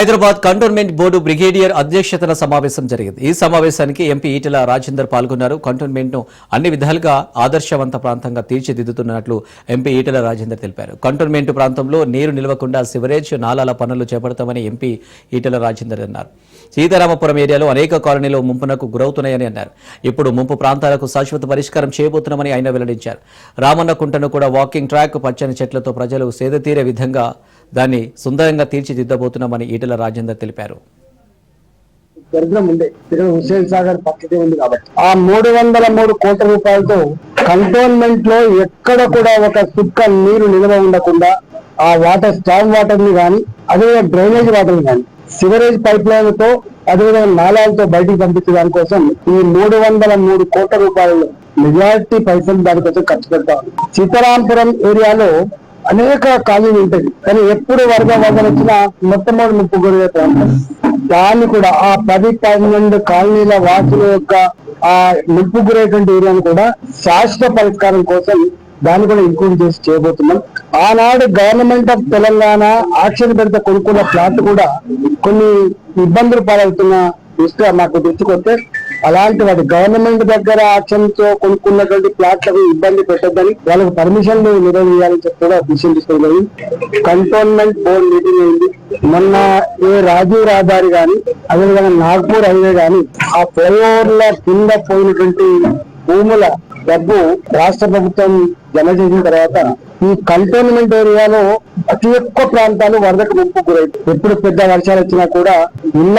Hyderabad cantonment board brigadier అధ్యక్షతన సమావేశం జరిగింది. ఈ సమావేశానికి ఎంపీ ఈటెల రాజేందర్ పాల్గొన్నారు. కంటోన్మెంట్ ను అన్ని విధాలుగా ఆదర్శవంత ప్రాంతంగా తీర్చిదిద్దుతున్నట్లు ఎంపీ ఈటెల రాజేందర్ తెలిపారు. కంటోన్మెంట్ ప్రాంతంలో నీరు నిలవకుండా సివరేజ్ నాలాల పనులు చేపడతామని ఎంపీ ఈటెల రాజేందర్ అన్నారు. సీతారామపురం ఏరియాలో అనేక కాలనీలు ముంపునకు గురవుతున్నాయని అన్నారు. ఇప్పుడు ముంపు ప్రాంతాలకు శాశ్వత పరిష్కారం చేయబోతున్నామని ఆయన వెల్లడించారు. రామన్న కుంటను కూడా వాకింగ్ ట్రాక్, పచ్చని చెట్లతో ప్రజలు సేదతీరే విధంగా దాన్ని సుందరంగా తీర్చిదిద్దబోతున్నామని ఈటెల రాజేందర్ తెలిపారు. దరిద్రం ఉండే ఇక్కడ హుస్సేన్ సాగర్ పక్కనే ఉంది కాబట్టి ఆ 303 కోట్ల రూపాయలతో కంటోన్మెంట్ లో ఎక్కడ కూడా ఒక చుక్క నీరు నిల్వ ఉండకుండా ఆ వాటర్ స్టామ్ వాటర్ ని కానీ అదేవిధంగా డ్రైనేజ్ వాటర్ ని కానీ సివరేజ్ పైప్ లైన్ తో అదేవిధంగా నాలాలతో బయటికి పంపించే దానికోసం ఈ 303 కోట్ల రూపాయలు మెజారిటీ పైసలు దానికోసం ఖర్చు పెడతాం. సీతారాంపురం ఏరియాలో అనేక కాలనీలు ఉంటాయి, కానీ ఎప్పుడు వరద వచ్చినా మొట్టమొదటి ముప్పు గురయ్యే ప్రాంతం. దాన్ని కూడా ఆ 10-12 కాలనీల వాసుల యొక్క ఆ ముప్పు గురయ్యేటువంటి ఏరియాను కూడా శాశ్వత పరిష్కారం కోసం దాన్ని కూడా ఇంక్లూడ్ చేసి చేయబోతున్నాం. ఆనాడు గవర్నమెంట్ ఆఫ్ తెలంగాణ ఆక్షన్ పెడితే కొనుక్కున్న ప్లాట్ కూడా కొన్ని ఇబ్బందులు పాలవుతున్న దృష్ట్యా మాకు దృష్టికొస్తే అలాంటి వాటి గవర్నమెంట్ దగ్గర ఆక్షన్ తో కొనుక్కున్నటువంటి ప్లాట్లకు ఇబ్బంది పెట్టద్దని వాళ్ళకి పర్మిషన్లు నిర్వహించాలని చెప్పి కూడా డిసిషన్ తీసుకోగలిగింది. కంటోన్మెంట్ బోర్డు మీటింగ్ అయింది మొన్న. ఏ రాజీవ్ రహదారి గాని అదేవిధంగా నాగ్పూర్ హైవే గాని ఆ ఫ్లైఓవర్ల కింద పోయినటువంటి భూముల డబ్బు రాష్ట్ర ప్రభుత్వం జమ చేసిన తర్వాత ఈ కంటోన్మెంట్ ఏరియాలో అతి ఎక్కువ ప్రాంతాలు వరదకు ముంపు గురై ఎప్పుడు పెద్ద వర్షాలు వచ్చినా కూడా ఇళ్ల